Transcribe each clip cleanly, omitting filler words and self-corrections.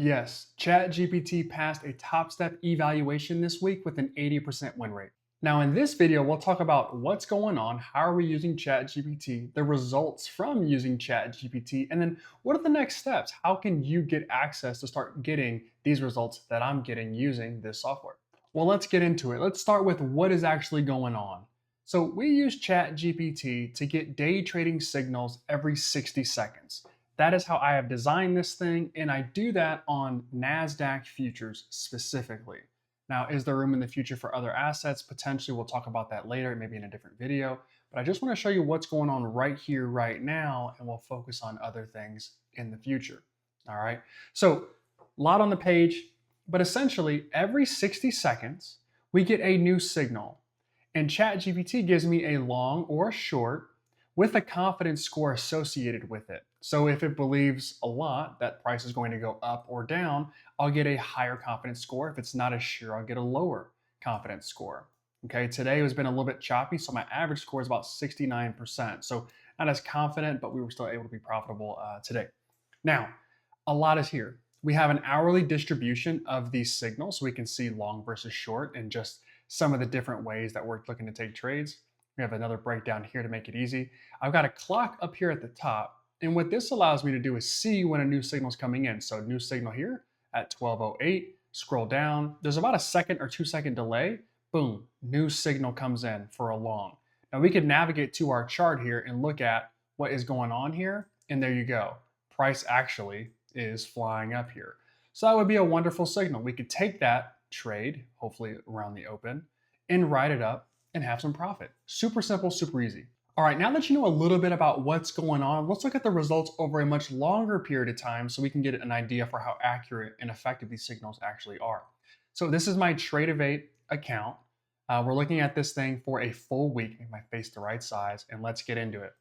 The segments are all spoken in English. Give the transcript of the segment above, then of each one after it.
Yes, ChatGPT passed a TOPSTEP evaluation this week with an 80% win rate. Now, in this video, we'll talk about what's going on, how are we using ChatGPT, the results from using ChatGPT, and then what are the next steps? How can you get access to start getting these results that I'm getting using this software? Well, let's get into it. Let's start with what is actually going on. So, we use ChatGPT to get day trading signals every 60 seconds. That is how I have designed this thing, and I do that on NASDAQ futures specifically. Now, is there room in the future for other assets? Potentially, we'll talk about that later, maybe in a different video. But I just want to show you what's going on right here, right now, and we'll focus on other things in the future. All right. So, a lot on the page, but essentially, every 60 seconds, we get a new signal. And ChatGPT gives me a long or a short with a confidence score associated with it. So if it believes a lot that price is going to go up or down, I'll get a higher confidence score. If it's not as sure, I'll get a lower confidence score. Okay, today has been a little bit choppy, so my average score is about 69%. So not as confident, but we were still able to be profitable today. Now, a lot is here. We have an hourly distribution of these signals, so we can see long versus short and just some of the different ways that we're looking to take trades. We have another breakdown here to make it easy. I've got a clock up here at the top, and what this allows me to do is see when a new signal is coming in. So new signal here at 12:08, scroll down. There's about a second or 2 second delay. Boom, new signal comes in for a long. Now we could navigate to our chart here and look at what is going on here, and there you go. Price actually is flying up here. So that would be a wonderful signal. We could take that trade, hopefully around the open, and write it up and have some profit. Super simple, super easy. All right, now that you know a little bit about what's going on, let's look at the results over a much longer period of time so we can get an idea for how accurate and effective these signals actually are. So this is my Trade account. We're looking at this thing for a full week, make my face the right size, and let's get into it.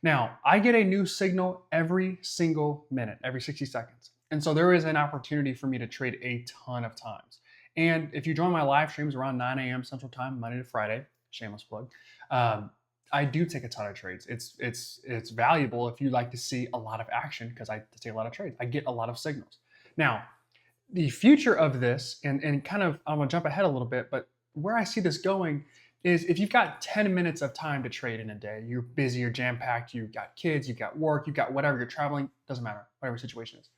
Now, I get a new signal every single minute, every 60 seconds. And so there is an opportunity for me to trade a ton of times. And if you join my live streams around 9 a.m. Central Time, Monday to Friday, shameless plug, I do take a ton of trades. It's valuable if you like to see a lot of action because I take a lot of trades. I get a lot of signals. Now, the future of this, and kind of, I'm gonna jump ahead a little bit, but where I see this going is if you've got 10 minutes of time to trade in a day, you're busy, you're jam-packed, you've got kids, you've got work, you've got whatever, you're traveling, doesn't matter, whatever the situation is.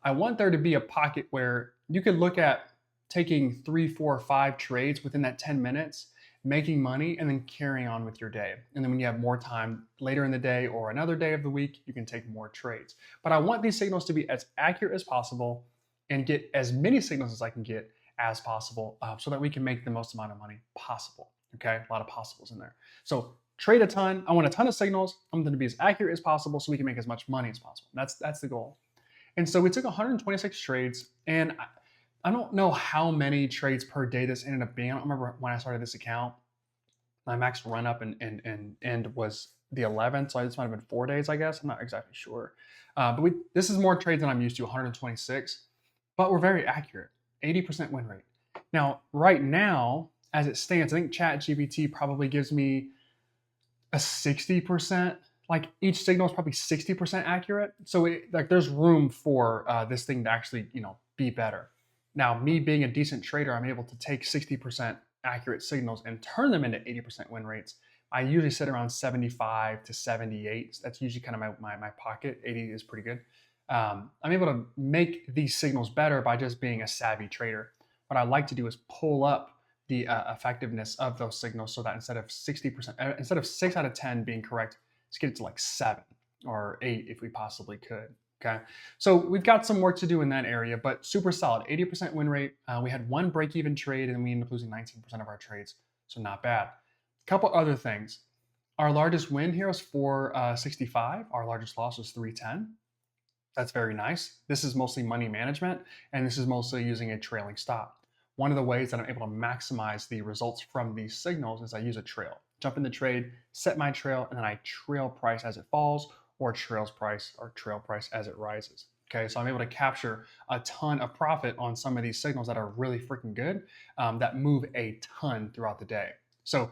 I want there to be a pocket where you could look at taking 3, 4, 5 trades within that 10 minutes, making money, and then carrying on with your day. And then when you have more time later in the day or another day of the week, you can take more trades. But I want these signals to be as accurate as possible and get as many signals as I can get as possible so that we can make the most amount of money possible. Okay, a lot of possibles in there. So trade a ton. I want a ton of signals. I want them to be as accurate as possible so we can make as much money as possible. That's the goal. And so we took 126 trades, and I don't know how many trades per day this ended up being. I don't remember when I started this account. My max run up and end was the 11th, so this might have been 4 days, I guess. I'm not exactly sure. But this is more trades than I'm used to, 126. But we're very accurate, 80% win rate. Now, right now, as it stands, I think ChatGPT probably gives me a 60%. Like each signal is probably 60% accurate. So there's room for this thing to actually be better. Now, me being a decent trader, I'm able to take 60% accurate signals and turn them into 80% win rates. I usually sit around 75 to 78. So that's usually kind of my pocket. 80 is pretty good. I'm able to make these signals better by just being a savvy trader. What I like to do is pull up the effectiveness of those signals so that instead of 60%, instead of 6 out of 10 being correct, let's get it to like 7 or 8 if we possibly could. Okay, so we've got some work to do in that area, but super solid, 80% win rate. We had one break-even trade and we ended up losing 19% of our trades, so not bad. A couple other things. Our largest win here was 465. Our largest loss was 310. That's very nice. This is mostly money management, and this is mostly using a trailing stop. One of the ways that I'm able to maximize the results from these signals is I use a trail. Jump in the trade, set my trail, and then I trail price as it falls, or trail price as it rises. Okay, so I'm able to capture a ton of profit on some of these signals that are really freaking good, that move a ton throughout the day. So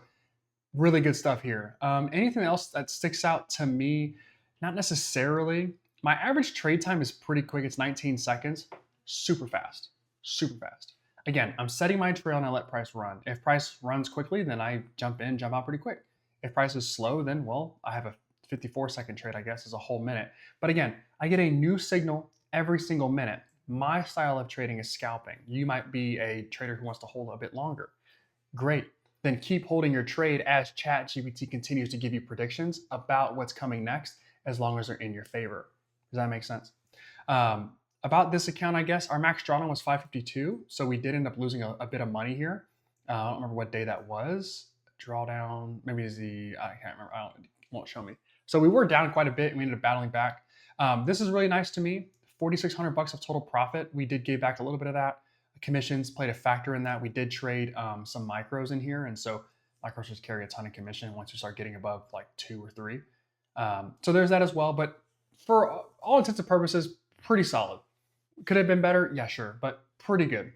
really good stuff here. Anything else that sticks out to me? Not necessarily. My average trade time is pretty quick. It's 19 seconds. Super fast. Super fast. Again, I'm setting my trail and I let price run. If price runs quickly, then I jump in, jump out pretty quick. If price is slow, then, well, I have a 54-second trade, I guess, is a whole minute. But again, I get a new signal every single minute. My style of trading is scalping. You might be a trader who wants to hold a bit longer. Great. Then keep holding your trade as ChatGPT continues to give you predictions about what's coming next, as long as they're in your favor. Does that make sense? About this account, I guess, our max drawdown was 552, so we did end up losing a bit of money here. I don't remember what day that was. Drawdown, maybe is I can't remember, it won't show me. So we were down quite a bit and we ended up battling back. This is really nice to me. 4,600 bucks of total profit. We did give back a little bit of that. Commissions played a factor in that. We did trade some micros in here, and so micros just carry a ton of commission once you start getting above like 2 or 3. So there's that as well, but for all intents and purposes, pretty solid. Could have been better? Yeah, sure, but pretty good.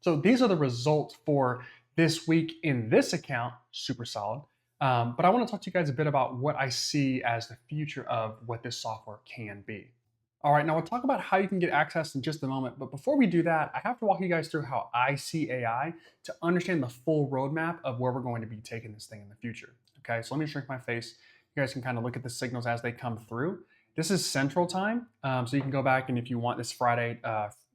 So these are the results for this week in this account, super solid. But I want to talk to you guys a bit about what I see as the future of what this software can be. All right, now we'll talk about how you can get access in just a moment. But before we do that, I have to walk you guys through how I see AI to understand the full roadmap of where we're going to be taking this thing in the future. Okay, so let me shrink my face. You guys can kind of look at the signals as they come through. This is Central Time, so you can go back and if you want this Friday,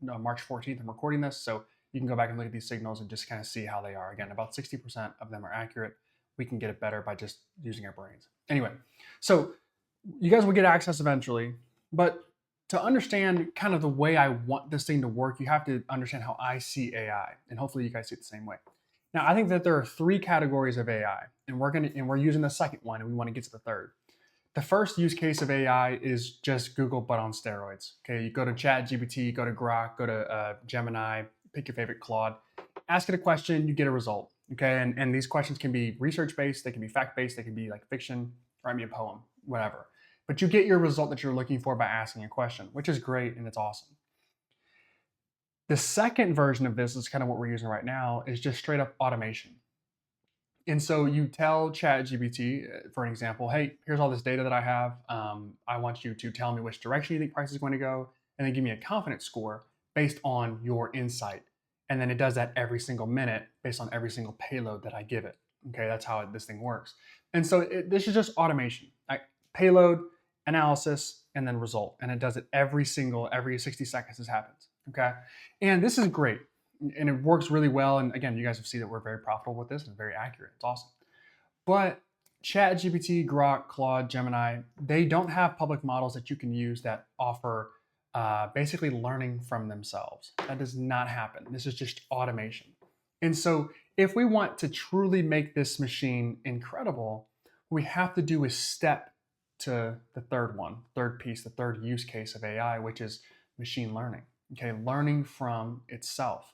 March 14th, I'm recording this, so you can go back and look at these signals and just kind of see how they are. Again, about 60% of them are accurate. We can get it better by just using our brains. Anyway, so you guys will get access eventually, but to understand kind of the way I want this thing to work, you have to understand how I see AI, and hopefully you guys see it the same way. Now, I think that there are 3 categories of AI, and we're using the second one, and we want to get to the third. The first use case of AI is just Google, but on steroids. Okay, you go to ChatGPT, go to Grok, go to Gemini, pick your favorite Claude, ask it a question, you get a result. Okay, and these questions can be research-based, they can be fact-based, they can be like fiction, write me a poem, whatever. But you get your result that you're looking for by asking a question, which is great and it's awesome. The second version of this is kind of what we're using right now, is just straight up automation. And so you tell ChatGPT, for an example, hey, here's all this data that I have. I want you to tell me which direction you think price is going to go, and then give me a confidence score based on your insight. And then it does that every single minute based on every single payload that I give it. Okay, that's how this thing works. And so this is just automation. Payload, analysis, and then result. And it does it every 60 seconds this happens. Okay, and this is great. And it works really well. And again, you guys have seen that we're very profitable with this and very accurate. It's awesome. But ChatGPT, Grok, Claude, Gemini, they don't have public models that you can use that offer basically learning from themselves. That does not happen. This is just automation. And so if we want to truly make this machine incredible, what we have to do is step to the third piece, the third use case of AI, which is machine learning. Okay, learning from itself.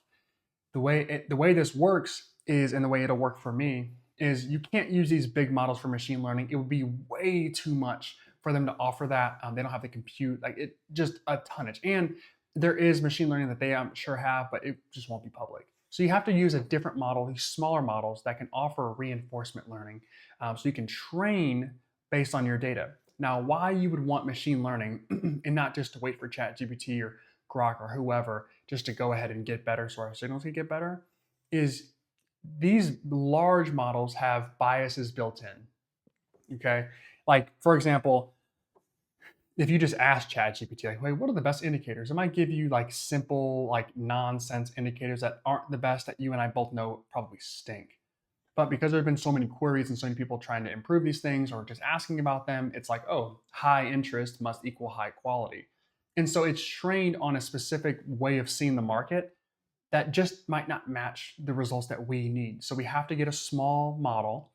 The way this works is, and the way it'll work for me, is you can't use these big models for machine learning. It would be way too much for them to offer that. They don't have the compute, like it just a tonnage. And there is machine learning that they I'm sure have, but it just won't be public. So you have to use a different model, these smaller models that can offer reinforcement learning, so you can train based on your data. Now, why you would want machine learning and not just to wait for ChatGPT or Grok or whoever just to go ahead and get better so our signals can get better, is these large models have biases built in. Okay, like for example, if you just ask ChatGPT, like, wait, what are the best indicators? It might give you like simple, like nonsense indicators that aren't the best, that you and I both know probably stink. But because there have been so many queries and so many people trying to improve these things or just asking about them, it's like, oh, high interest must equal high quality. And so it's trained on a specific way of seeing the market that just might not match the results that we need. So we have to get a small model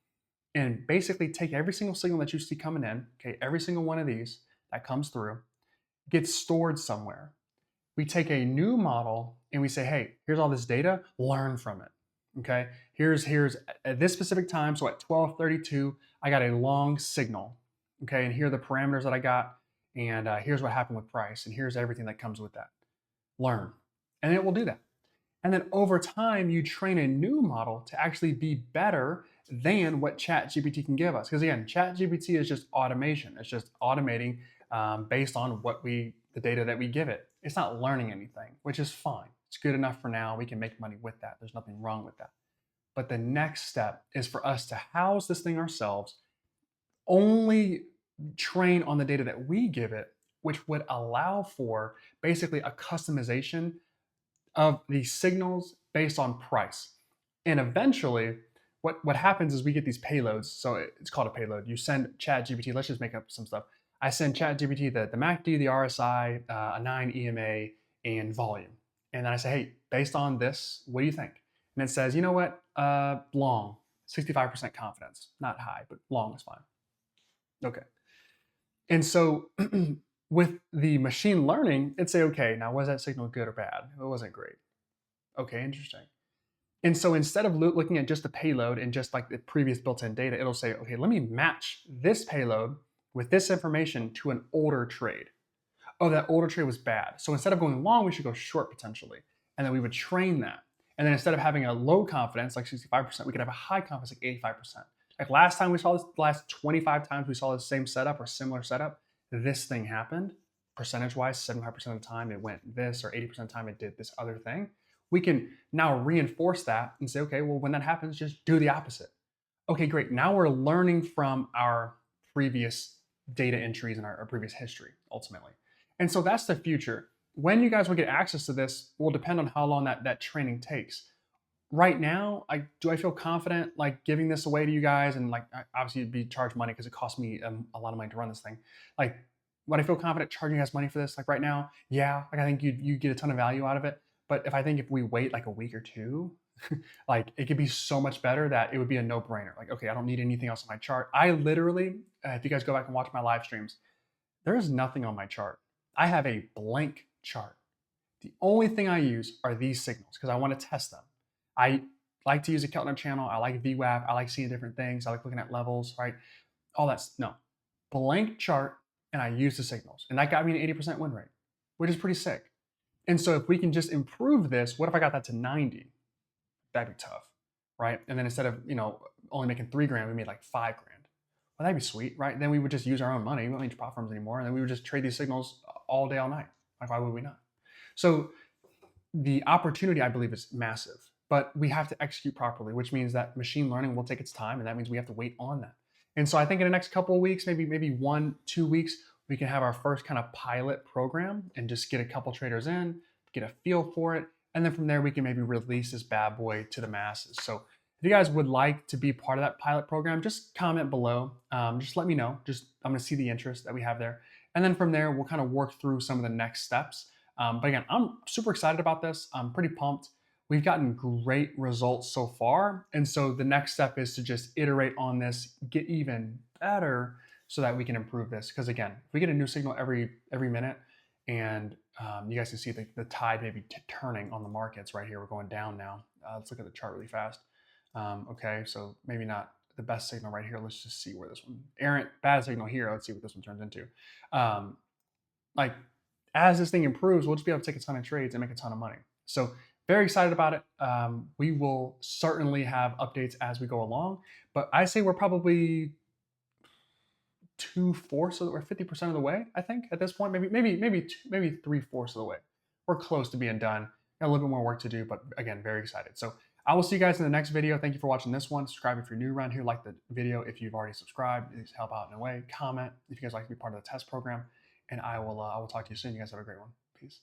and basically take every single signal that you see coming in, okay, every single one of these that comes through, gets stored somewhere. We take a new model and we say, hey, here's all this data, learn from it. Okay, here's at this specific time, so at 12:32, I got a long signal. Okay, and here are the parameters that I got, and here's what happened with price, and here's everything that comes with that. Learn, and it will do that. And then over time, you train a new model to actually be better than what ChatGPT can give us. Because again, ChatGPT is just automation. It's just automating based on the data that we give it. It's not learning anything, which is fine. It's good enough for now. We can make money with that. There's nothing wrong with that. But the next step is for us to house this thing ourselves, only train on the data that we give it, which would allow for basically a customization of these signals based on price. And eventually, what happens is we get these payloads. So it's called a payload. You send ChatGPT, let's just make up some stuff. I send ChatGPT the MACD, the RSI, a 9 EMA, and volume. And then I say, hey, based on this, what do you think? And it says, you know what? Long, 65% confidence. Not high, but long is fine. Okay. And so with the machine learning, it'd say, okay, now was that signal good or bad? It wasn't great. Okay, interesting. And so instead of looking at just the payload and just like the previous built-in data, it'll say, okay, let me match this payload with this information to an older trade. Oh, that older trade was bad. So instead of going long, we should go short potentially. And then we would train that. And then instead of having a low confidence, like 65%, we could have a high confidence, like 85%. Like last time we saw this, the last 25 times we saw the same setup or similar setup, this thing happened. Percentage-wise, 75% of the time it went this, or 80% of the time it did this other thing. We can now reinforce that and say, okay, well, when that happens, just do the opposite. Okay, great. Now we're learning from our previous data entries and our previous history, ultimately. And so that's the future. When you guys will get access to this will depend on how long that training takes. Right now, do I feel confident like giving this away to you guys, and like obviously it'd be charged money because it costs me a lot of money to run this thing. Like, would I feel confident charging you guys money for this? Like right now, yeah, like I think you get a ton of value out of it. But if we wait like a week or two, like it could be so much better that it would be a no-brainer. Like, okay, I don't need anything else on my chart. I literally, if you guys go back and watch my live streams, there is nothing on my chart. I have a blank chart. The only thing I use are these signals because I want to test them. I like to use a Keltner channel. I like VWAP. I like seeing different things. I like looking at levels, right? All that's no. Blank chart, and I use the signals. And that got me an 80% win rate, which is pretty sick. And so if we can just improve this, what if I got that to 90? That'd be tough, right? And then instead of, only making 3 grand, we made like 5 grand. Well, that'd be sweet, right? Then we would just use our own money. We don't need prop firms anymore. And then we would just trade these signals all day, all night. Like, why would we not? So the opportunity, I believe, is massive, but we have to execute properly, which means that machine learning will take its time, and that means we have to wait on that. And so I think in the next couple of weeks, maybe 1-2 weeks, we can have our first kind of pilot program and just get a couple traders in, get a feel for it, and then from there we can maybe release this bad boy to the masses. So if you guys would like to be part of that pilot program, just comment below. Just let me know. I'm going to see the interest that we have there, and then from there we'll kind of work through some of the next steps. But again, I'm super excited about this. I'm pretty pumped. We've gotten great results so far. And so the next step is to just iterate on this, get even better so that we can improve this. Because again, if we get a new signal every minute, and you guys can see the tide maybe turning on the markets right here. We're going down now. Let's look at the chart really fast. Okay, so maybe not the best signal right here. Let's just see where this one, errant, bad signal here. Let's see what this one turns into. Like, as this thing improves, we'll just be able to take a ton of trades and make a ton of money. So very excited about it. We will certainly have updates as we go along, but I say we're probably 2/4 or 50% of the way. I think at this point, maybe 3/4 of the way. We're close to being done. Got a little bit more work to do, but again, very excited. So I will see you guys in the next video. Thank you for watching this one. Subscribe if you're new around here. Like the video if you've already subscribed. Please help out in a way. Comment if you guys like to be part of the test program. And I will talk to you soon. You guys have a great one. Peace.